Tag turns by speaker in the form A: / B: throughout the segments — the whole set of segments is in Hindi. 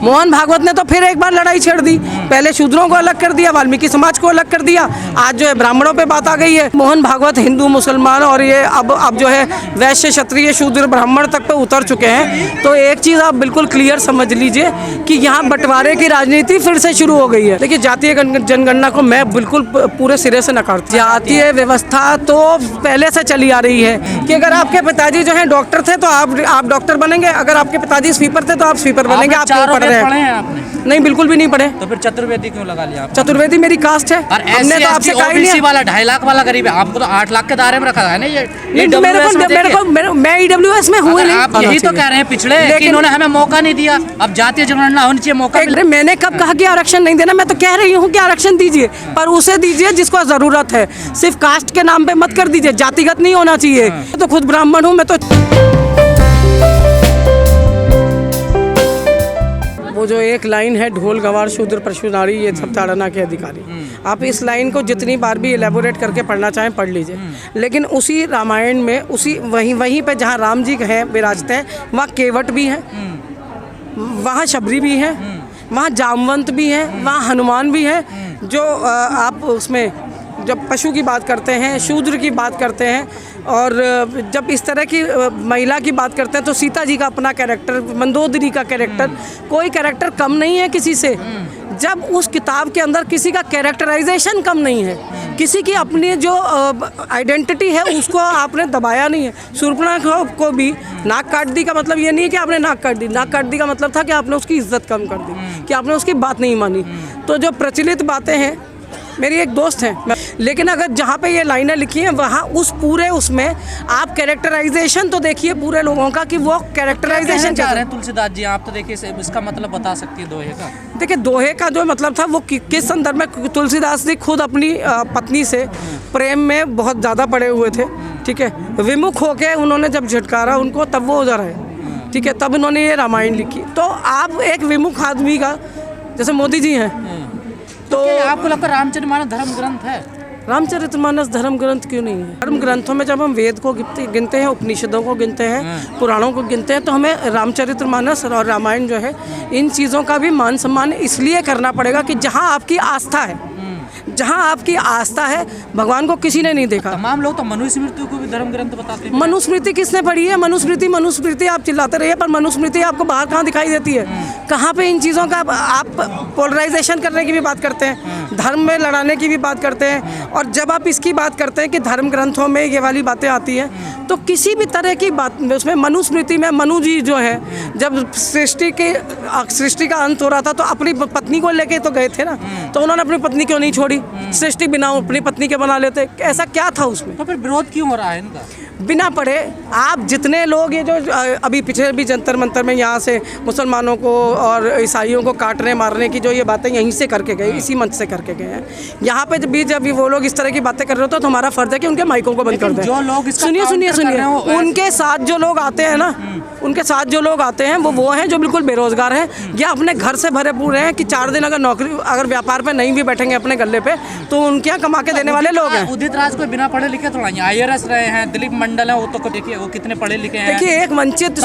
A: मोहन भागवत ने तो फिर एक बार लड़ाई छेड़ दी। पहले शूद्रों को अलग कर दिया, वाल्मीकि समाज को अलग कर दिया, आज जो है ब्राह्मणों पे बात आ गई है। मोहन भागवत हिंदू मुसलमान और ये अब जो है वैश्य क्षत्रिय शूद्र ब्राह्मण तक पे उतर चुके हैं। तो एक चीज़ आप बिल्कुल क्लियर समझ लीजिए कि यहाँ बंटवारे की राजनीति फिर से शुरू हो गई है। देखिए, जातीय जनगणना को मैं बिल्कुल पूरे सिरे से नकारती हूँ। जातीय व्यवस्था तो पहले से चली आ रही है कि अगर आपके पिताजी जो हैं डॉक्टर थे तो आप डॉक्टर बनेंगे, अगर आपके पिताजी स्वीपर थे तो आप स्वीपर बनेंगे। आप क्यों पढ़ रहे हैं? आपने नहीं, बिल्कुल भी नहीं पढ़े।
B: तो फिर चतुर्वेदी क्यों लगा लिया?
A: चतुर्वेदी मेरी कास्ट है।
B: हमने तो आपसे कहा ही नहीं। वाला 2.5 लाख वाला गरीब है, आपको तो 8 लाख के दायरे में रखा है ना। ये
A: मैं ईडब्ल्यूएस में हूँ नहीं।
B: आप यही तो कह रहे हैं पिछड़े, लेकिन इन्होंने हमें मौका नहीं दिया। अब जातीय जनगणना होनी चाहिए, मौका।
A: मैंने कब कहा कि आरक्षण नहीं देना? मैं तो कह रही हूँ कि आरक्षण दीजिए, पर उसे दीजिए जिसको जरूरत है। सिर्फ कास्ट के नाम पे मत कर दीजिए, जातिगत नहीं होना चाहिए। तो खुद ब्राह्मण हूँ मैं तो। वो जो एक लाइन है, ढोल गवार शूद्र पशु नारी ये सब ताड़ना के अधिकारी, आप इस लाइन को जितनी बार भी एलेबोरेट करके पढ़ना चाहें पढ़ लीजिए। लेकिन उसी रामायण में उसी वहीं पे जहाँ राम जी हैं विराजते हैं, वहाँ केवट भी हैं, वहाँ शबरी भी हैं, वहाँ जामवंत भी हैं, वहाँ हनुमान भी हैं। जो आप उसमें जब पशु की बात करते हैं, शूद्र की बात करते हैं, और जब इस तरह की महिला की बात करते हैं तो सीता जी का अपना कैरेक्टर, मंदोदरी का कैरेक्टर, कोई कैरेक्टर कम नहीं है किसी से। जब उस किताब के अंदर किसी का कैरेक्टराइजेशन कम नहीं है, किसी की अपनी जो आइडेंटिटी है उसको आपने दबाया नहीं है। शूर्पणखा को भी नाक काट दी का मतलब ये नहीं है कि आपने नाक काट दी। नाक काट दी का मतलब था कि आपने उसकी इज्जत कम कर दी, कि आपने उसकी बात नहीं मानी। तो जो प्रचलित बातें हैं, मेरी एक दोस्त है, लेकिन अगर जहाँ पे ये लाइनें लिखी हैं वहाँ उस पूरे उसमें आप कैरेक्टराइजेशन तो देखिए पूरे लोगों का कि वो कैरेक्टराइजेशन
B: चाह रहे हैं। तुलसीदास जी, आप तो देखिए इसका मतलब बता सकती है दोहे का।
A: देखिए, दोहे का जो मतलब था वो किस संदर्भ में? तुलसीदास जी खुद अपनी पत्नी से प्रेम में बहुत ज़्यादा पड़े हुए थे, ठीक है। विमुख होके उन्होंने जब झटकारा उनको, तब वो उधर आए, ठीक है, तब उन्होंने ये रामायण लिखी। तो आप एक विमुख आदमी का, जैसे मोदी जी हैं, तो
B: आपको लगता है रामचरितमानस धर्म ग्रंथ है?
A: रामचरितमानस धर्म ग्रंथ क्यों नहीं है? धर्म ग्रंथों में जब हम वेद को गिनते हैं, उपनिषदों को गिनते हैं, पुराणों को गिनते हैं, तो हमें रामचरितमानस और रामायण जो है, इन चीज़ों का भी मान सम्मान इसलिए करना पड़ेगा कि जहाँ आपकी आस्था है, जहाँ आपकी आस्था है, भगवान को किसी ने नहीं देखा।
B: तमाम लोग तो मनुस्मृति को भी धर्म ग्रंथ बताते हैं।
A: मनुस्मृति किसने पढ़ी है? मनुस्मृति आप चिल्लाते रहिए, पर मनुस्मृति आपको बाहर कहाँ दिखाई देती है? कहाँ पे इन चीज़ों का आप पोलराइजेशन करने की भी बात करते हैं, धर्म में लड़ाने की भी बात करते हैं। और जब आप इसकी बात करते हैं कि धर्म ग्रंथों में ये वाली बातें आती हैं, तो किसी भी तरह की बात उसमें मनुस्मृति में मनु जी जो है, जब सृष्टि का अंत हो रहा था तो अपनी पत्नी को लेके तो गए थे ना, तो उन्होंने अपनी पत्नी क्यों नहीं छोड़ी? सृष्टि बिना अपनी पत्नी के बना लेते, ऐसा क्या था उसमें?
B: तो फिर विरोध क्यों हो रहा है इनका?
A: बिना पढ़े आप जितने लोग ये जो अभी पीछे भी जंतर मंतर में यहाँ से मुसलमानों को और ईसाइयों को काटने मारने की जो ये बातें यहीं से करके गए, इसी मंच से करके गए हैं। यहाँ पे जब वो लोग इस तरह की बातें कर रहे होते तो हमारा फर्ज है कि उनके माइकों को बंद कर दें।
B: जो लोग
A: सुनिए उनके साथ जो लोग आते हैं ना, उनके साथ जो लोग आते हैं वो हैं जो बिल्कुल बेरोजगार हैं या अपने घर से भरे पूरे हैं कि 4 दिन अगर व्यापार पे नहीं भी बैठेंगे अपने गले पे तो उनके यहाँ कमा के देने वाले लोग हैं।
B: उदित राज को बिना पढ़े लिखे थोड़ा IAS रहे हैं, दिलीप मंडल है, वो तो देखिए वो कितने पढ़े लिखे हैं।
A: देखिए, एक वंचित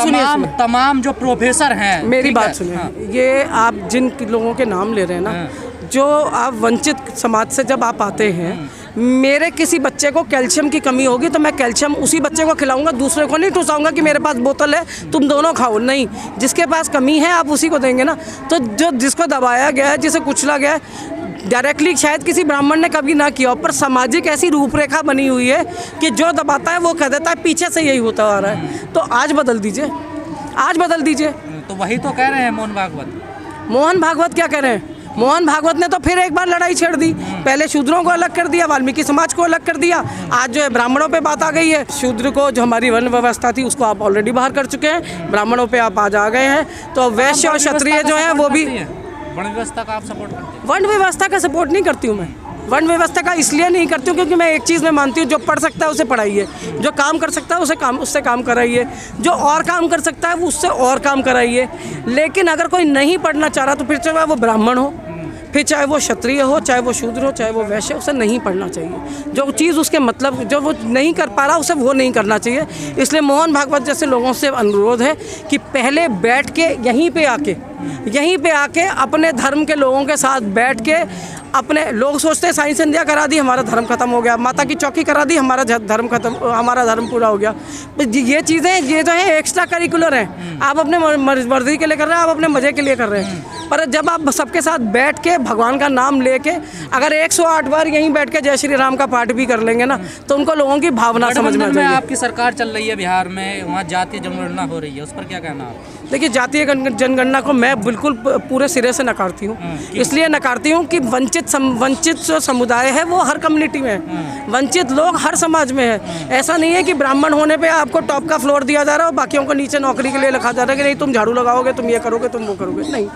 B: तमाम जो प्रोफेसर हैं,
A: मेरी बात सुनिए, ये आप जिन लोगों के नाम ले रहे हैं ना, जो आप वंचित समाज से जब आप आते हैं, मेरे किसी बच्चे को कैल्शियम की कमी होगी तो मैं कैल्शियम उसी बच्चे को खिलाऊंगा, दूसरे को नहीं ठुसाऊंगा कि मेरे पास बोतल है तुम दोनों खाओ। नहीं, जिसके पास कमी है आप उसी को देंगे ना। तो जो जिसको दबाया गया है, जिसे कुचला गया है, डायरेक्टली शायद किसी ब्राह्मण ने कभी ना किया, पर सामाजिक ऐसी रूपरेखा बनी हुई है कि जो दबाता है वो कह देता है पीछे से यही होता आ रहा है। तो आज बदल दीजिए, आज बदल दीजिए।
B: तो वही तो कह रहे हैं
A: मोहन भागवत क्या कह रहे हैं? मोहन भागवत ने तो फिर एक बार लड़ाई छेड़ दी। पहले शूद्रों को अलग कर दिया, वाल्मीकि समाज को अलग कर दिया, आज जो है ब्राह्मणों पे बात आ गई है। शूद्र को जो हमारी वर्ण व्यवस्था थी उसको आप ऑलरेडी बाहर कर चुके हैं, ब्राह्मणों पे आप आज आ गए हैं। तो वैश्य और क्षत्रिय जो है वो भी
B: वर्ण व्यवस्था का आप सपोर्ट करते हैं?
A: वर्ण व्यवस्था का सपोर्ट नहीं करती हूँ मैं। वर्ण व्यवस्था का इसलिए नहीं करती हूँ क्योंकि मैं एक चीज़ में मानती हूँ, जो पढ़ सकता है उसे पढ़ाइए, जो काम कर सकता है उससे काम कराइए, जो और काम कर सकता है वो उससे और काम कराइए। लेकिन अगर कोई नहीं पढ़ना चाह रहा तो फिर चाहे वो ब्राह्मण हो, फिर चाहे वो क्षत्रिय हो, चाहे वो शूद्र हो, चाहे वो वैश्य, उसे नहीं पढ़ना चाहिए। जो चीज़ उसके मतलब जो वो नहीं कर पा रहा उसे वो नहीं करना चाहिए। इसलिए मोहन भागवत जैसे लोगों से अनुरोध है कि पहले बैठ के यहीं पे आके अपने धर्म के लोगों के साथ बैठ के अपने लोग सोचते हैं साई संध्या करा दी हमारा धर्म खत्म हो गया, माता की चौकी करा दी हमारा धर्म पूरा हो गया। ये चीज़ें ये जो है एक्स्ट्रा करिकुलर हैं, आप अपने मर्जी के लिए कर रहे हैं, आप अपने मज़े के लिए कर रहे हैं। पर जब आप सबके साथ बैठ के भगवान का नाम लेके अगर 108 बार यहीं बैठ के जय श्री राम का पाठ भी कर लेंगे ना, तो उनको लोगों की भावना समझ में आ जाएगी।
B: आपकी सरकार चल रही है बिहार में, वहाँ जातीय जनगणना हो रही है, उस पर क्या कहना आप?
A: देखिए, जातीय जनगणना को मैं बिल्कुल पूरे सिरे से नकारती हूँ। इसलिए नकारती हूँ कि वंचित जो समुदाय है वो हर कम्युनिटी में है, वंचित लोग हर समाज में है। ऐसा नहीं है कि ब्राह्मण होने पे आपको टॉप का फ्लोर दिया जा रहा है और बाकियों को नीचे नौकरी के लिए लिखा जा रहा है कि नहीं तुम झाड़ू लगाओगे, तुम ये करोगे, तुम वो करोगे। नहीं,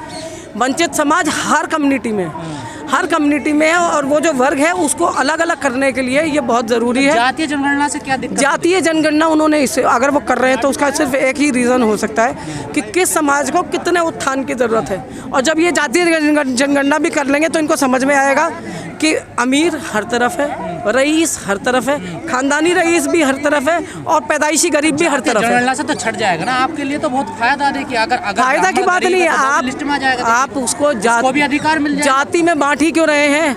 A: वंचित समाज हर कम्युनिटी में है और वो जो वर्ग है उसको अलग अलग करने के लिए ये बहुत ज़रूरी है।
B: जातीय जनगणना से क्या दिक्कत?
A: जातीय जनगणना उन्होंने इसे अगर वो कर रहे हैं तो उसका सिर्फ एक ही रीज़न हो सकता है कि किस समाज को कितने उत्थान की ज़रूरत है। और जब ये जातीय जनगणना भी कर लेंगे तो इनको समझ में आएगा कि अमीर हर तरफ है, रईस हर तरफ है, खानदानी रईस भी हर तरफ है और पैदाइशी गरीब भी हर तरफ है।
B: जनगणना से तो छट जाएगा ना, आपके लिए तो बहुत फायदा देखिए। अगर
A: फायदा की बात नहीं है, आप उसको
B: भी अधिकार मिल जाएगा।
A: जाति में बांट ही क्यों रहे हैं?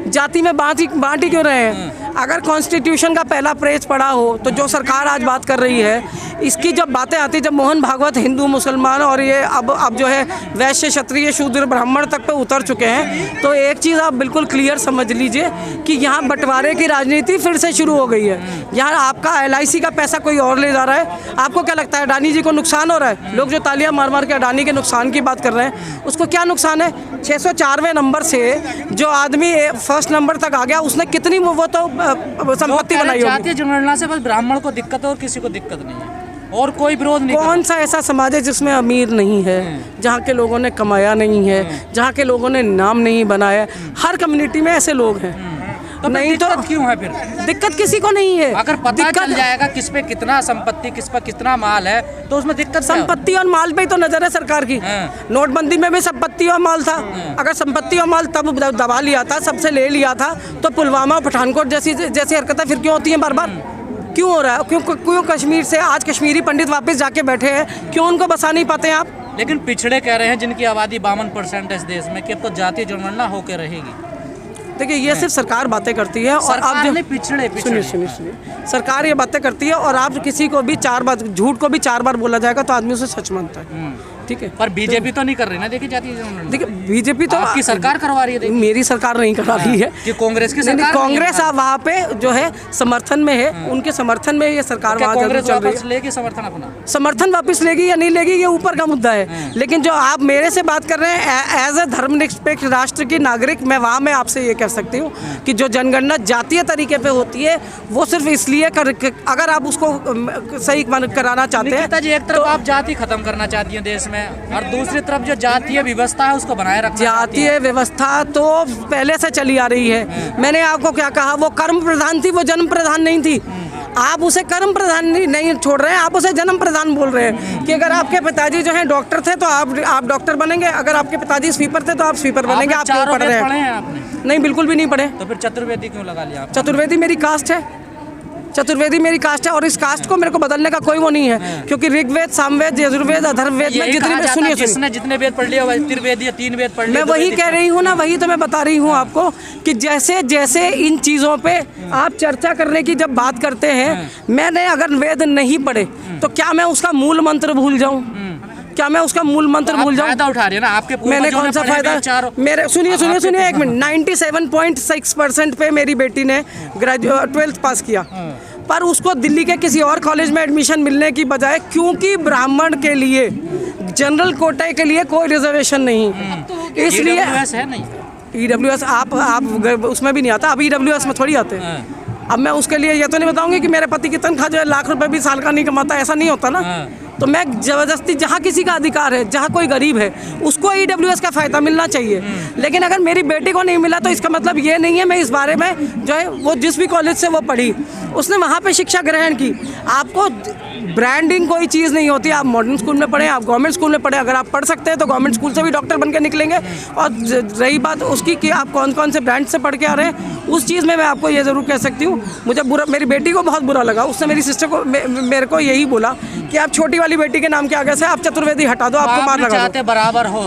A: जाति में बांट ही क्यों रहे हैं? अगर कॉन्स्टिट्यूशन का पहला पेज पढ़ा हो तो जो सरकार आज बात कर रही है इसकी जब बातें आती, जब मोहन भागवत हिंदू मुसलमान और ये अब जो है वैश्य क्षत्रिय शूद्र ब्राह्मण तक पे उतर चुके हैं, तो एक चीज़ आप बिल्कुल क्लियर समझ लीजिए कि यहाँ बंटवारे की राजनीति फिर से शुरू हो गई है। यहाँ आपका LIC का पैसा कोई और ले जा रहा है। आपको क्या लगता है अडानी जी को नुकसान हो रहा है? लोग जो तालियां मार मार के अडानी के नुकसान की बात कर रहे हैं, उसको क्या नुकसान है? 604वें नंबर से जो आदमी फर्स्ट नंबर तक आ गया उसने कितनी वो तो संपत्ति बनाई होगी।
B: जातीय जनगणना से बस ब्राह्मण को दिक्कत है और किसी को दिक्कत नहीं है और कोई विरोध नहीं।
A: कौन सा ऐसा समाज है जिसमें अमीर नहीं है, जहाँ के लोगों ने कमाया नहीं है, जहाँ के लोगों ने नाम नहीं बनाया? हर कम्युनिटी में ऐसे लोग हैं।
B: तो नहीं तो क्यों है फिर?
A: दिक्कत किसी को नहीं है।
B: अगर पता चल जाएगा किस पे कितना संपत्ति, किस पे कितना माल है, तो उसमें दिक्कत।
A: संपत्ति और माल पे तो नजर है सरकार की। नोटबंदी में भी संपत्ति और माल था। अगर संपत्ति और माल तब दबा लिया था, सबसे ले लिया था, तो पुलवामा और पठानकोट जैसी हरकतें फिर क्यों होती हैं बार बार? क्यों हो रहा है? क्यों कश्मीर से आज कश्मीरी पंडित वापस जाके बैठे हैं, क्यों उनको बसा नहीं पाते हैं आप?
B: लेकिन पिछड़े कह रहे हैं जिनकी आबादी 52% है इस देश में कि अब तो जातीय जनगणना होकर रहेगी।
A: देखिए, ये सिर्फ सरकार बातें करती है और आप जो
B: पिछड़े
A: सुनिए, सरकार ये बातें करती है और आप किसी को भी 4 बार झूठ को भी 4 बार बोला जाएगा तो आदमी उसे सच मानता है। ठीक है,
B: पर बीजेपी तो नहीं कर रही ना। देखिए, जातीय जनगणना
A: देखिए बीजेपी तो
B: आपकी सरकार करवा रही है।
A: मेरी सरकार नहीं करा रही है
B: कि कांग्रेस की सरकार।
A: कांग्रेस वहाँ पे जो है समर्थन में है, उनके समर्थन में ये सरकार वहाँ
B: कांग्रेस
A: चल रही
B: वापस लेगी समर्थन अपना?
A: समर्थन वापस लेगी या नहीं लेगी ये ऊपर का मुद्दा है। लेकिन जो आप मेरे से बात कर रहे हैं एज ए धर्मनिरपेक्ष राष्ट्र की नागरिक, मैं वहाँ में आपसे ये कह सकती हूँ कि जो जनगणना जातीय तरीके पे होती है वो सिर्फ इसलिए अगर आप उसको सही कराना चाहते हैं
B: जी, एक तरफ आप जाति खत्म करना चाहती हैं देश में और दूसरी तरफ जो जातीय व्यवस्था है उसको बनाए रखना।
A: जातीय व्यवस्था तो पहले से चली आ रही है। मैंने आपको क्या कहा, वो कर्म प्रधान थी, वो जन्म प्रधान नहीं थी। आप उसे कर्म प्रधान नहीं छोड़ रहे हैं, आप उसे जन्म प्रधान बोल रहे हैं कि अगर आपके पिताजी जो हैं डॉक्टर थे तो आप डॉक्टर बनेंगे, अगर आपके पिताजी स्वीपर थे तो आप स्वीपर बनेंगे। आप क्यों पढ़ रहे हैं? नहीं, बिल्कुल भी नहीं पढ़े।
B: तो फिर चतुर्वेदी क्यों लगा लिया?
A: चतुर्वेदी मेरी कास्ट है, चतुर्वेदी मेरी कास्ट है और इस कास्ट को मेरे को बदलने का कोई वो नहीं है, क्योंकि ऋग्वेद, सामवेद, यजुर्वेद, अथर्ववेद में
B: जितने वेद पढ़ लिया त्रिवेद या 3 वेद पढ़ लिया।
A: मैं वही कह रही हूँ ना, वही तो मैं बता रही हूँ आपको कि जैसे जैसे इन चीज़ों पे आप चर्चा करने की जब बात करते हैं, मैंने अगर वेद नहीं पढ़े तो क्या मैं उसका मूल मंत्र भूल जाऊँ? क्या मैं उसका मूल मंत्र भूल जाऊँ?
B: फायदा उठा रही है ना आपके।
A: मैंने कौन सा फायदा? मेरे सुनिए 1 मिनट, 97.6% पे मेरी बेटी ने 12th पास किया, पर उसको दिल्ली के किसी और कॉलेज में एडमिशन मिलने की बजाय, क्योंकि ब्राह्मण के लिए जनरल कोटे के लिए कोई रिजर्वेशन नहीं, इसलिए
B: है नहीं।
A: EWS आप उसमें भी नहीं आता। अब EWS में थोड़ी आते हैं। अब मैं उसके लिए ये तो नहीं बताऊंगी कि मेरे पति की तनख्वाह जो है ₹1,00,000 भी साल का नहीं कमाता, ऐसा नहीं होता ना। तो मैं ज़बरदस्ती, जहाँ किसी का अधिकार है, जहाँ कोई गरीब है उसको EWS का फ़ायदा मिलना चाहिए। लेकिन अगर मेरी बेटी को नहीं मिला तो इसका मतलब ये नहीं है मैं इस बारे में जो है, वो जिस भी कॉलेज से वो पढ़ी उसने वहाँ पे शिक्षा ग्रहण की। आपको ब्रांडिंग कोई चीज़ नहीं होती। आप मॉडर्न स्कूल में पढ़े, आप गवर्नमेंट स्कूल में पढ़े, अगर आप पढ़ सकते हैं तो गवर्नमेंट स्कूल से भी डॉक्टर बन के निकलेंगे। और रही बात उसकी कि आप कौन कौन से ब्रांड से पढ़ के आ रहे हैं, उस चीज़ में मैं आपको ये ज़रूर कह सकती हूँ, मुझे बुरा, मेरी बेटी को बहुत बुरा लगा। उसने मेरी सिस्टर को मेरे को यही बोला कि आप छोटी वाली बेटी के नाम के आगे से आप चतुर्वेदी हटा दो, आपको मार लगा दो।
B: बराबर हो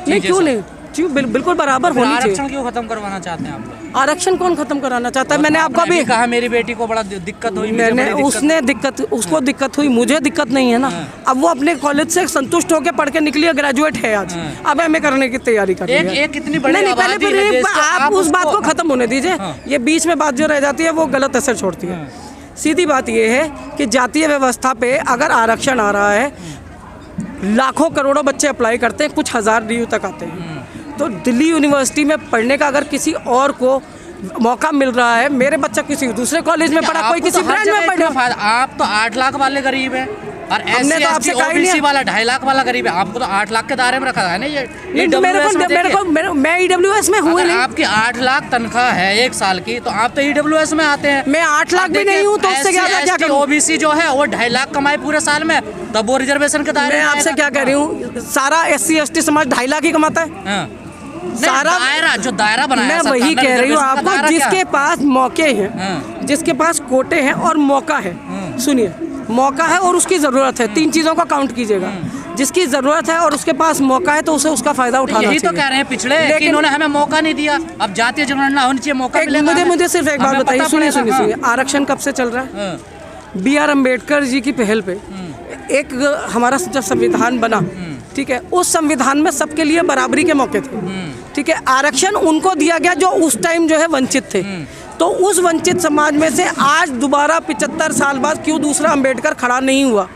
A: नहीं, क्यों नहीं, बिल्कुल बराबर होनी चाहिए।
B: आरक्षण क्यों खत्म करवाना चाहते हैं आप लोग?
A: आरक्षण कौन खत्म कराना चाहता है? मैंने आपको अभी
B: कहा मेरी बेटी को बड़ा दिक्कत हुई,
A: मैंने उसने दिक्कत, उसको दिक्कत हुई, मुझे दिक्कत नहीं है ना। अब वो अपने कॉलेज से संतुष्ट होकर पढ़ के निकली है, ग्रेजुएट है आज, अब MA करने की तैयारी कर रही है।
B: एक कितनी बड़ी
A: नहीं,
B: आबादी है
A: पहले
B: देश के,
A: आप उस बात को खत्म होने दीजिए। ये बीच में बात जो रह जाती है वो गलत असर छोड़ती है। सीधी बात ये है कि जातीय व्यवस्था पे अगर आरक्षण आ रहा है, लाखों करोड़ों बच्चे अप्लाई करते हैं, कुछ हज़ार DU तक आते हैं। तो दिल्ली यूनिवर्सिटी में पढ़ने का अगर किसी और को मौका मिल रहा है, मेरे बच्चा किसी दूसरे कॉलेज में पढ़ा, कोई किसी ब्रांड में पढ़ा।
B: आप तो 8 लाख वाले गरीब हैं और
A: हमने तो आपसे कहा ही नहीं,
B: OBC वाला 2.5 लाख वाला गरीब है। आपको तो 8 लाख के दायरे में रखा है ना ये।
A: मैं EWS में हूँ नहीं।
B: आपकी 8 लाख तनख्वाह है 1 साल की, तो आप तो EWS में आते हैं।
A: मैं 8 लाख भी नहीं हूँ, तो उससे क्या करूँ?
B: OBC जो है वो 2.5 लाख कमाए पूरे साल में, तब वो रिजर्वेशन के दायरे में।
A: मैं आपसे क्या कह रही हूँ, सारा SC ST समाज 2.5 लाख ही कमाता है।
B: सारा दायरा जो दायरा बनाया,
A: मैं वही कह रही हूँ आपको, जिसके पास मौके हैं, जिसके पास कोटे हैं और मौका है, सुनिए, मौका है और उसकी ज़रूरत है, 3 चीज़ों का काउंट कीजिएगा। जिसकी ज़रूरत है और उसके पास मौका है तो उसे उसका फ़ायदा उठाना चाहिए।
B: यही तो कह रहे हैं पिछड़े, लेकिन इन्होंने हमें मौका नहीं दिया। अब जातीय जनगणना होनी चाहिए, मौका मिलेगा।
A: मुझे सिर्फ एक बात बताइए, सुनिए, आरक्षण कब से चल रहा है? BR अम्बेडकर जी की पहल पे एक हमारा जब संविधान बना, ठीक है, उस संविधान में सबके लिए बराबरी के मौके थे, ठीक है। आरक्षण उनको दिया गया जो उस टाइम जो है वंचित थे। तो उस वंचित समाज में से आज दोबारा 75 साल बाद क्यों दूसरा अम्बेडकर खड़ा नहीं हुआ?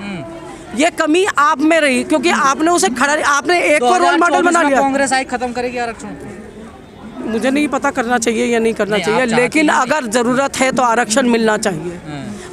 A: ये कमी आप में रही, क्योंकि आपने उसे खड़ा, आपने एक को रोल मॉडल बना लिया।
B: कांग्रेस आई खत्म करेगी आरक्षण?
A: मुझे नहीं पता करना चाहिए या नहीं करना चाहिए, लेकिन अगर ज़रूरत है तो आरक्षण मिलना चाहिए।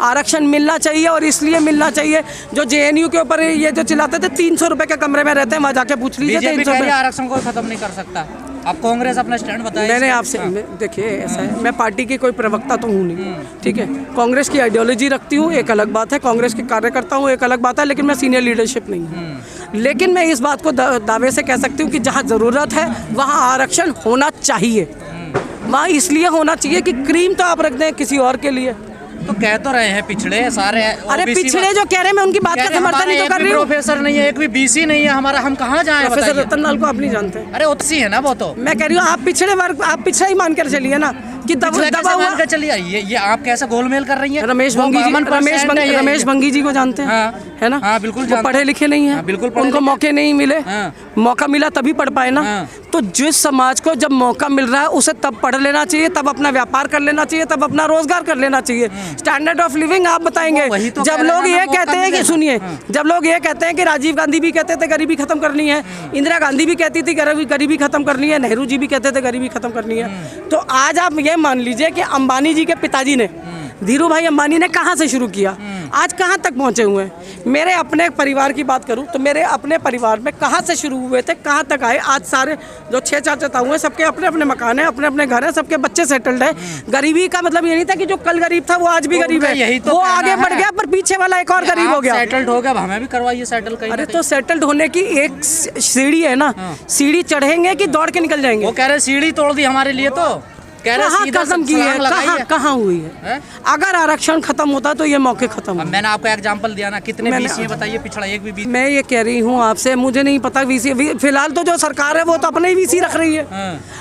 A: आरक्षण मिलना चाहिए, और इसलिए मिलना चाहिए जो JNU के ऊपर ये जो चिल्लाते थे 300 रुपए के कमरे में रहते हैं, वहाँ जाके पूछ लीजिए। 300 रुपए
B: आरक्षण को खत्म नहीं कर सकता। अब कांग्रेस अपना स्टैंड बताए।
A: मैंने आपसे, देखिए ऐसा है, मैं पार्टी की कोई प्रवक्ता तो हूँ नहीं, ठीक है। कांग्रेस की आइडियोलॉजी रखती हूँ, एक अलग बात है, कांग्रेस के कार्यकर्ता हूँ, एक अलग बात है, लेकिन मैं सीनियर लीडरशिप नहीं हूँ। लेकिन मैं इस बात को दावे से कह सकती हूँ कि जहाँ ज़रूरत है वहाँ आरक्षण होना चाहिए। वहाँ इसलिए होना चाहिए कि क्रीम तो आप रख दें किसी और के लिए।
B: तो कह तो रहे हैं पिछड़े सारे।
A: अरे पिछड़े जो कह रहे हैं, मैं उनकी बात का समर्थन नहीं तो कर रही हूँ।
B: प्रोफेसर नहीं है, एक भी BC नहीं है हमारा, हम कहाँ जाएं?
A: प्रोफेसर रतन लाल को आप नहीं जानते?
B: अरे OBC है ना वो तो।
A: मैं कह रही हूँ आप पिछड़े वर्ग, आप पिछड़ा ही मान कर चलिए ना कि दबा हुआ
B: चलिए। ये आप कैसे गोलमेल कर रही हैं?
A: रमेश भंगी जी को जानते हैं, है ना?
B: हाँ, बिल्कुल।
A: पढ़े लिखे नहीं है,
B: बिल्कुल,
A: उनको मौके नहीं मिले। मौका मिला तभी पढ़ पाए ना। तो जिस समाज को जब मौका मिल रहा है उसे तब पढ़ लेना चाहिए, तब अपना व्यापार कर लेना चाहिए, तब अपना रोजगार कर लेना चाहिए। स्टैंडर्ड ऑफ लिविंग आप बताएंगे। जब लोग ये कहते हैं कि, सुनिए, जब लोग ये कहते हैं कि राजीव गांधी भी कहते थे गरीबी खत्म करनी है, इंदिरा गांधी भी कहती थी गरीबी खत्म करनी है, नेहरू जी भी कहते थे गरीबी खत्म करनी है, तो आज आप ये मान लीजिए कि अंबानी जी के पिताजी ने, धीरू भाई अंबानी ने कहाँ से शुरू किया, आज कहाँ तक पहुँचे हुए हैं। मेरे अपने परिवार की बात करूँ तो मेरे अपने परिवार में कहाँ से शुरू हुए थे, कहाँ तक आए, आज सारे जो 6 चाचा ताऊ हैं सबके अपने अपने मकान हैं, अपने अपने घर हैं, सबके बच्चे सेटल्ड हैं। गरीबी का मतलब ये नहीं था कि जो कल गरीब था वो आज भी गरीब है,
B: यही तो
A: वो आगे बढ़ गया, पर पीछे वाला एक और गरीब हो गया।
B: सेटल्ड हो गया, हमें भी करवाइए सेटल कहीं।
A: अरे तो सेटल्ड होने की एक सीढ़ी है ना, सीढ़ी चढ़ेंगे कि दौड़ के निकल जाएंगे?
B: वो कह रहे सीढ़ी तोड़ दी हमारे लिए, तो
A: खत्म की है, कहाँ हुई है? अगर आरक्षण खत्म होता तो ये मौके खत्म।
B: मैंने आपको एग्जांपल दिया ना, कितने BC बताइए, पिछड़ा एक भी BC।
A: मैं ये कह रही हूँ आपसे, मुझे नहीं पता VC, फिलहाल तो जो सरकार है वो तो अपने ही VC रख रही है।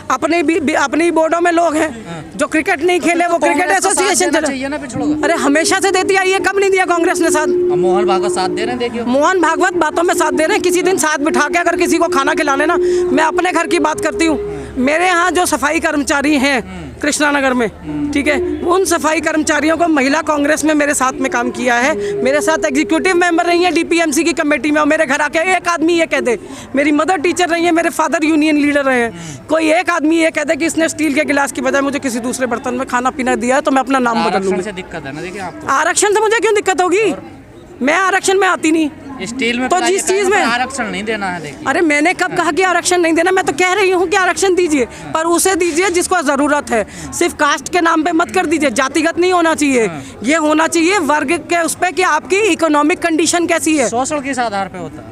A: अपने बोर्डों में लोग हैं जो क्रिकेट नहीं खेले, वो क्रिकेट एसोसिएशन चाहिए ना पिछड़ों का। अरे हमेशा से देती आई है, कब नहीं दिया कांग्रेस ने साथ?
B: मोहन भागवत साथ दे रहे हैं, देखिए
A: मोहन भागवत बातों में साथ दे रहे हैं। किसी दिन साथ बिठा के अगर किसी को खाना खिला लेना। मैं अपने घर की बात करती हूँ, मेरे यहाँ जो सफाई कर्मचारी हैं कृष्णा नगर में, ठीक है, उन सफाई कर्मचारियों को महिला कांग्रेस में मेरे साथ में काम किया है, मेरे साथ एग्जीक्यूटिव मेंबर रही है DPMC की कमेटी में, और मेरे घर आके एक आदमी ये कह दे, मेरी मदर टीचर रही है, मेरे फादर यूनियन लीडर रहे हैं, कोई एक आदमी ये कह दे कि इसने स्टील के गिलास की बजाय मुझे किसी दूसरे बर्तन में खाना पीना दिया है तो मैं अपना नाम बदल लूँगी।
B: दिक्कत है ना, देखिए आपको
A: आरक्षण से मुझे क्यों दिक्कत होगी? मैं आरक्षण में आती नहीं।
B: स्टील में
A: तो
B: पिलाइए,
A: जिस चीज
B: कहीं
A: में
B: पर आरक्षण नहीं देना है, देखिए।
A: अरे मैंने कब कहा कि आरक्षण नहीं देना, मैं तो कह रही हूँ कि आरक्षण दीजिए, पर उसे दीजिए जिसको ज़रूरत है। सिर्फ कास्ट के नाम पे मत कर दीजिए, जातिगत नहीं होना चाहिए। ये होना चाहिए वर्ग के उस पर कि आपकी इकोनॉमिक कंडीशन कैसी है।
B: शोषण किस आधार पे होता है?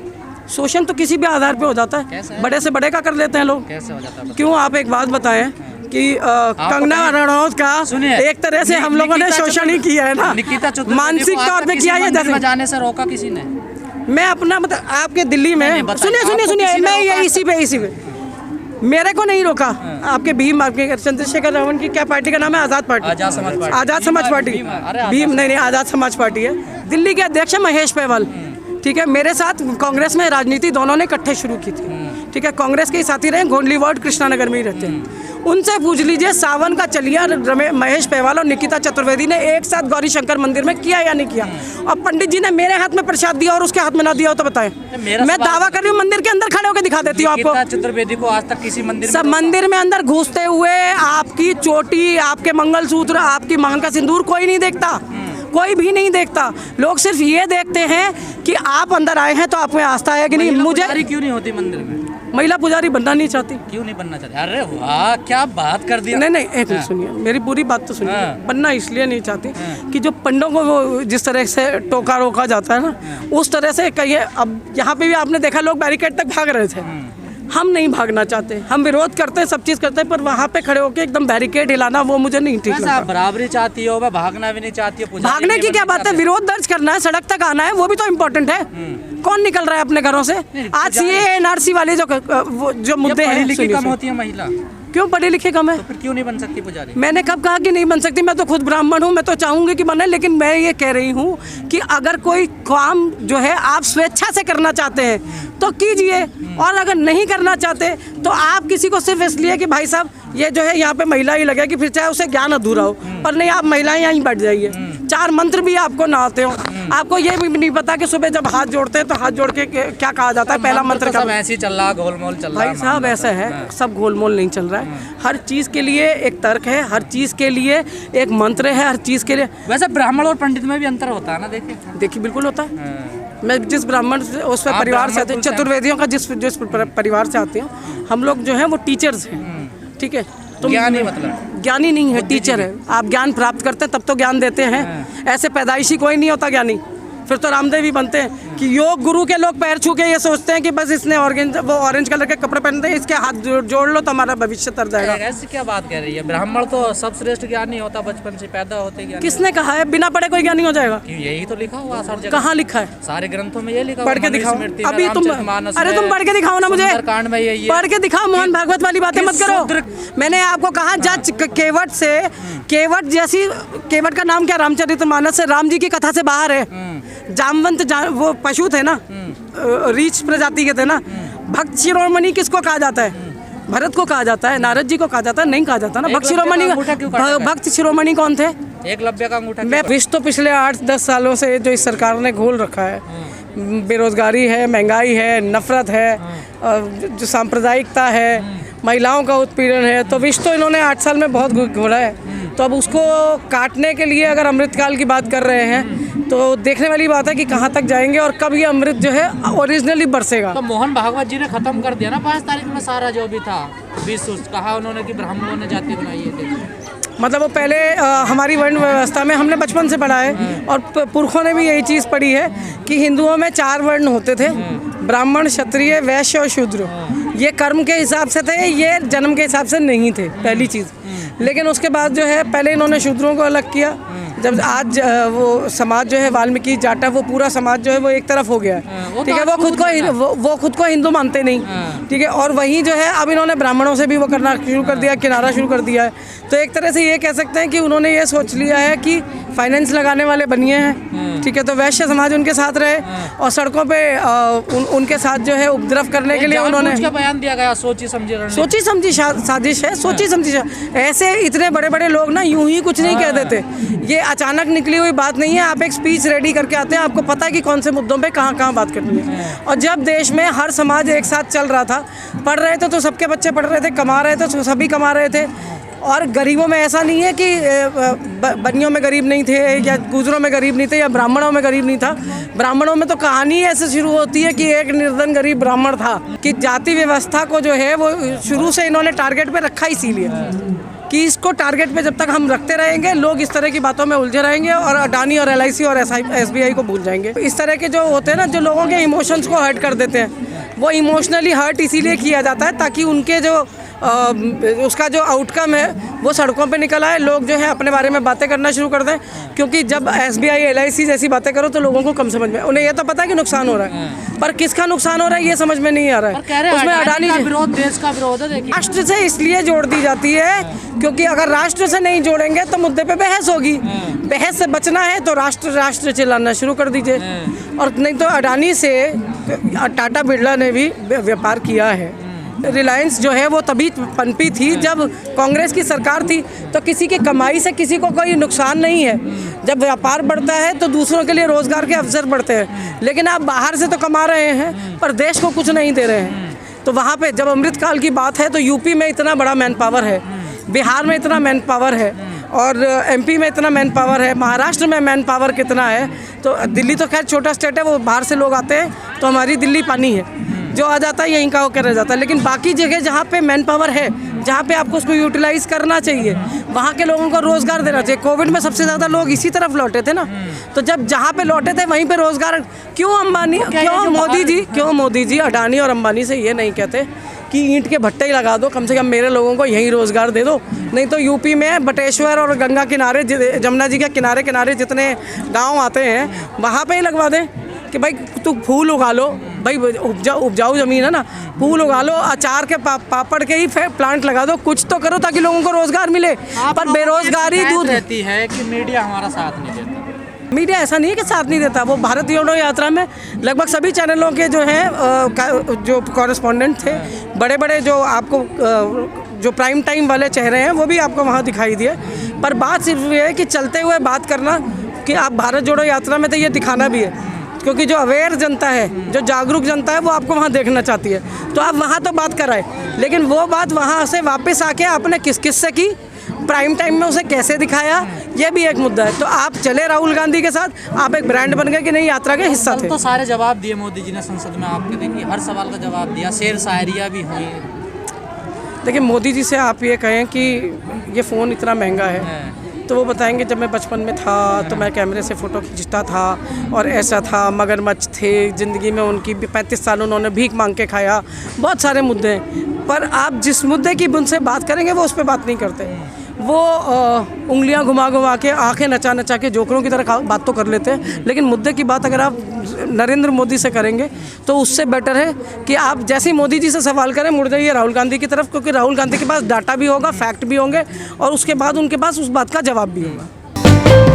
A: शोषण तो किसी भी आधार पे हो जाता
B: कैसे
A: है,
B: है?
A: बड़े से बड़े का कर लेते हैं लोग।
B: कैसे हो जाता है?
A: क्यों, आप एक बात बताएं कि कंगना रनौत का
B: सुनिए,
A: एक तरह से हम लोगों ने
B: निकिता
A: शोषण ही किया है ना,
B: निकिता चतुर्वेदी
A: मानसिक
B: को आज
A: तौर
B: तक
A: पे
B: किसी
A: किया है।
B: मंदिर
A: जैसे
B: में जाने से रोका किसी ने?
A: मैं अपना मतलब आपके दिल्ली में
B: नहीं, बताइए,
A: सुनिए सुनिए
B: आपको
A: सुनिए,
B: किसी ने
A: मैं ये
B: रोका?
A: इसी पे मेरे को नहीं रोका। आपके भीम, आपके चंद्रशेखर रावण की क्या पार्टी का नाम है? आज़ाद पार्टी।
B: आज़ाद समाज पार्टी।
A: आज़ाद समाज पार्टी।
B: भीम, अरे
A: भीम नहीं, आज़ाद समाज पार्टी है। दिल्ली के अध्यक्ष है महेश पेवाल, ठीक है। मेरे साथ कांग्रेस में राजनीति दोनों ने इकट्ठे शुरू की थी, ठीक है। कांग्रेस के ही साथी रहे, गोंडली वार्ड कृष्णानगर में ही रहते हैं। उनसे पूछ लीजिए सावन का चलिया महेश पेवाल और निकिता चतुर्वेदी ने एक साथ गौरी शंकर मंदिर में किया या नहीं किया। और पंडित जी ने मेरे हाथ में प्रसाद दिया और उसके हाथ में ना दिया हो तो बताएं। मैं दावा कर रही हूँ, मंदिर के अंदर खड़े होकर दिखा देती हूँ आपको।
B: निकिता चतुर्वेदी को आज तक किसी मंदिर
A: सब मंदिर में अंदर घुसते हुए आपकी चोटी, आपके मंगलसूत्र, आपकी मांग का सिंदूर कोई नहीं देखता, कोई भी नहीं देखता। लोग सिर्फ ये देखते हैं कि आप अंदर आए हैं तो आप में आस्था है कि नहीं। मुझे
B: क्यों नहीं होती मंदिर में?
A: महिला पुजारी बनना नहीं चाहती।
B: क्यों नहीं बनना चाहती? अरे वाह, क्या बात कर दी।
A: नहीं, एक मिनट सुनिए, मेरी पूरी बात तो सुनिए। बनना इसलिए नहीं चाहती कि जो पंडों को वो जिस तरह से टोका रोका जाता है ना, उस तरह से कहिए। अब यहाँ पे भी आपने देखा लोग बैरिकेड तक भाग रहे थे। हम नहीं भागना चाहते, हम विरोध करते हैं, सब चीज़ करते हैं, पर वहाँ पे खड़े होकर एकदम बैरिकेड हिलाना वो मुझे नहीं ठीक लगता।
B: आप बराबरी चाहती हो, मैं भागना भी नहीं चाहती हो।
A: भागने की क्या बात है, विरोध दर्ज करना है, सड़क तक आना है, वो भी तो इम्पोर्टेंट है। कौन निकल रहा है अपने घरों से? आज सीए एनआरसी वाले जो मुद्दे हैं,
B: कम होती है महिला,
A: क्यों पढ़े लिखे कम है?
B: तो फिर क्यों नहीं बन सकती पुजारी?
A: मैंने कब कहा कि नहीं बन सकती? मैं तो खुद ब्राह्मण हूँ, मैं तो चाहूँगी कि बने, लेकिन मैं ये कह रही हूँ कि अगर कोई काम जो है आप स्वेच्छा से करना चाहते हैं तो कीजिए, और अगर नहीं करना चाहते तो आप किसी को सिर्फ इसलिए कि भाई साहब ये जो है यहाँ पे महिला ही लगेगी, फिर चाहे उसे ज्ञान अधूरा हो, पर नहीं, आप महिलाएं यहीं बैठ जाइए। चार मंत्र भी आपको ना आते हो, आपको ये भी नहीं पता कि सुबह जब हाथ जोड़ते हैं तो हाथ जोड़ के क्या कहा जाता है, पहला मंत्र
B: सब ऐसे ही चल रहा, गोलमोल चल रहा है।
A: भाई साहब ऐसा है, सब गोलमोल नहीं चल रहा है। हर चीज़ के लिए एक तर्क है, हर चीज़ के लिए एक मंत्र है, हर चीज़ के लिए।
B: वैसे ब्राह्मण और पंडित में भी अंतर होता है ना? देखिए
A: बिल्कुल होता है। मैं जिस ब्राह्मण से उस पर परिवार से आते हैं, चतुर्वेदियों का जिस परिवार से आते हैं हम लोग, जो है वो टीचर्स हैं, ठीक है। तो
B: ज्ञानी मतलब
A: ज्ञानी नहीं है, टीचर है। आप ज्ञान प्राप्त करते हैं तब तो ज्ञान देते हैं। ऐसे पैदाइशी कोई नहीं होता ज्ञानी, फिर तो रामदेव ही बनते हैं। कि योग गुरु के लोग पैर छू के ये सोचते हैं कि बस इसने ऑरेंज कलर के कपड़े पहनते हैं, इसके हाथ जोड़ लो तो हमारा भविष्य तर जाएगा।
B: ऐसी क्या बात कह रही है? ब्राह्मण तो सब श्रेष्ठ ज्ञानी होता, बचपन से पैदा होते ज्ञानी।
A: किसने कहा है बिना पढ़े कोई ज्ञानी हो जाएगा?
B: यही तो लिखा हुआ हर जगह।
A: कहाँ लिखा है?
B: सारे ग्रंथों में ये लिखा।
A: पढ़ के दिखाओ अभी तुम। अरे तुम पढ़ के दिखाओ ना मुझे,
B: कांड में यही
A: पढ़ के दिखाओ। मोहन भागवत वाली बातें मत करो। मैंने आपको कहा जज केवट से, केवट जैसी, केवट का नाम क्या रामचरितमानस से, राम जी की कथा से बाहर है। जामवंत वो पशु थे ना, रीछ प्रजाति के थे ना। भक्त शिरोमणि किसको कहा जाता है? भरत को कहा जाता है, नारद जी को कहा जाता है, नहीं कहा जाता ना। भक्त शिरोमणि, भक्त शिरोमणि कौन थे?
B: एकलव्य का अंगूठा।
A: मैं विश्व तो पिछले 8-10 सालों से जो इस सरकार ने घोल रखा है, बेरोजगारी है, महंगाई है, नफरत है, जो सांप्रदायिकता है, महिलाओं का उत्पीड़न है, तो विश्व तो इन्होंने 8 साल में बहुत घोला है। तो अब उसको काटने के लिए अगर अमृतकाल की बात कर रहे हैं तो देखने वाली बात है कि कहाँ तक जाएंगे और कब ये अमृत जो है ओरिजिनली बरसेगा।
B: तो मोहन भागवत जी ने खत्म कर दिया ना 5 तारीख में सारा जो भी था। विश्व कहा उन्होंने कि ब्राह्मणों ने जाति बनाई है।
A: मतलब वो पहले हमारी वर्ण व्यवस्था में हमने बचपन से पढ़ा है और पुरखों ने भी यही चीज़ पढ़ी है कि हिंदुओं में 4 वर्ण होते थे, ब्राह्मण, क्षत्रिय, वैश्य और शूद्र। ये कर्म के हिसाब से थे, ये जन्म के हिसाब से नहीं थे, पहली चीज़। लेकिन उसके बाद जो है पहले इन्होंने शूद्रों को अलग किया। जब आज वो समाज जो है वाल्मीकि जाटा, वो पूरा समाज जो है वो एक तरफ हो गया है, ठीक है। वो खुद को हिंदू मानते नहीं, ठीक है। और वहीं जो है अब इन्होंने ब्राह्मणों से भी वो करना शुरू कर दिया, किनारा शुरू कर दिया है। तो एक तरह से ये कह सकते हैं कि उन्होंने ये सोच लिया है कि फाइनेंस लगाने वाले बनिए हैं, ठीक है। तो वैश्य समाज उनके साथ रहे और सड़कों पे उनके साथ जो है उपद्रव करने के लिए उन्होंने
B: बयान दिया गया, सोची
A: समझी साजिश है, सोची समझी। ऐसे इतने बड़े बड़े लोग ना यूं ही कुछ नहीं कह देते, ये अचानक निकली हुई बात नहीं है। आप एक स्पीच रेडी करके आते हैं, आपको पता है कि कौन से मुद्दों पे कहाँ कहाँ बात करनी है। और जब देश में हर समाज एक साथ चल रहा था, पढ़ रहे थे तो सबके बच्चे पढ़ रहे थे, कमा रहे थे तो सभी कमा रहे थे, और गरीबों में ऐसा नहीं है कि बनियों में गरीब नहीं थे या गुजरों में गरीब नहीं थे या ब्राह्मणों में गरीब नहीं था। ब्राह्मणों में तो कहानी ऐसे शुरू होती है कि एक निर्धन गरीब ब्राह्मण था, कि जाति व्यवस्था को जो है वो शुरू से इन्होंने टारगेट पे रखा, इसीलिए कि इसको टारगेट पे जब तक हम रखते रहेंगे लोग इस तरह की बातों में उलझे रहेंगे और अडानी और LIC और SBI को भूल जाएंगे। इस तरह के जो होते हैं ना, जो लोगों के इमोशंस को हर्ट कर देते हैं, वो इमोशनली हर्ट इसीलिए किया जाता है ताकि उनके जो उसका जो आउटकम है वो सड़कों पे निकल आए, लोग जो है अपने बारे में बातें करना शुरू कर दें। क्योंकि जब SBI LIC जैसी बातें करो तो लोगों को कम समझ में, उन्हें ये तो पता है कि नुकसान हो रहा है, पर किसका नुकसान हो रहा है ये समझ में नहीं आ रहा है। उसमें अडानी
B: का विरोध, देश का विरोध है। देखिए,
A: राष्ट्र से इसलिए जोड़ दी जाती है क्योंकि अगर राष्ट्र से नहीं जोड़ेंगे तो मुद्दे पे बहस होगी। बहस से बचना है तो राष्ट्र चिल्लाना शुरू कर दीजिए। और नहीं तो अडानी से टाटा बिरला ने भी व्यापार किया है। रिलायंस जो है वो तभी पनपी थी जब कांग्रेस की सरकार थी, तो किसी की कमाई से किसी को कोई नुकसान नहीं है। जब व्यापार बढ़ता है तो दूसरों के लिए रोजगार के अवसर बढ़ते हैं, लेकिन आप बाहर से तो कमा रहे हैं पर देश को कुछ नहीं दे रहे हैं। तो वहाँ पे जब अमृतकाल की बात है तो यूपी में इतना बड़ा मैन पावर है, बिहार में इतना मैन पावर है और MP में इतना मैन पावर है, महाराष्ट्र में मैन पावर कितना है। तो दिल्ली तो खैर छोटा स्टेट है, वो बाहर से लोग आते हैं, तो हमारी दिल्ली पानी है, जो आ जाता है यहीं का होकर रह जाता है। लेकिन बाकी जगह जहाँ पे मैन पावर है, जहाँ पे आपको उसको यूटिलाइज करना चाहिए, वहाँ के लोगों को रोज़गार देना चाहिए। कोविड में सबसे ज़्यादा लोग इसी तरफ लौटे थे ना, तो जब जहाँ पे लौटे थे वहीं पे रोज़गार। क्यों मोदी जी अडानी और अंबानी से ये नहीं कहते कि ईंट के भट्टे ही लगा दो, कम से कम मेरे लोगों को यहीं रोज़गार दे दो। नहीं तो यूपी में बटेश्वर और गंगा किनारे, जमुना जी के किनारे किनारे जितने गाँव आते हैं वहाँ पर ही लगवा दें कि भाई तू फूल उगा लो, भाई उपजाऊ ज़मीन है ना, फूल उगा लो, अचार के पापड़ के ही प्लांट लगा दो, कुछ तो करो ताकि लोगों को रोज़गार मिले। पर बेरोज़गारी दूर
B: रहती है कि मीडिया हमारा साथ नहीं देता।
A: मीडिया ऐसा नहीं है कि साथ नहीं देता, वो भारत जोड़ो यात्रा में लगभग सभी चैनलों के जो हैं जो कॉरेस्पॉन्डेंट थे, बड़े बड़े जो आपको जो प्राइम टाइम वाले चेहरे हैं वो भी आपको वहाँ दिखाई दिए। पर बात सिर्फ ये है कि चलते हुए बात करना कि आप भारत जोड़ो यात्रा में, तो ये दिखाना भी है क्योंकि जो अवेयर जनता है, जो जागरूक जनता है, वो आपको वहाँ देखना चाहती है, तो आप वहाँ तो बात कराएं, लेकिन वो बात वहाँ से वापस आके आपने किस किस से की, प्राइम टाइम में उसे कैसे दिखाया, ये भी एक मुद्दा है। तो आप चले राहुल गांधी के साथ, आप एक ब्रांड बन गए कि नहीं, यात्रा के हिस्सा थे।
B: तो सारे जवाब दिए मोदी जी ने संसद में, आपके देखिए हर सवाल का जवाब दिया, शेर शायरिया भी हुई।
A: देखिए मोदी जी से आप ये कहें कि ये फ़ोन इतना महंगा है, तो वो बताएंगे जब मैं बचपन में था तो मैं कैमरे से फ़ोटो खींचता था और ऐसा था, मगरमच्छ थे, ज़िंदगी में उनकी 35 साल उन्होंने भीख मांग के खाया, बहुत सारे मुद्दे हैं। पर आप जिस मुद्दे की उनसे बात करेंगे वो उस पर बात नहीं करते, वो उंगलियां घुमा घुमा के, आंखें नचा नचा के जोकरों की तरह बात तो कर लेते हैं, लेकिन मुद्दे की बात अगर आप नरेंद्र मोदी से करेंगे तो उससे बेटर है कि आप जैसे ही मोदी जी से सवाल करें मुड़ जाइए राहुल गांधी की तरफ, क्योंकि राहुल गांधी के पास डाटा भी होगा, फैक्ट भी होंगे और उसके बाद उनके पास उस बात का जवाब भी होगा।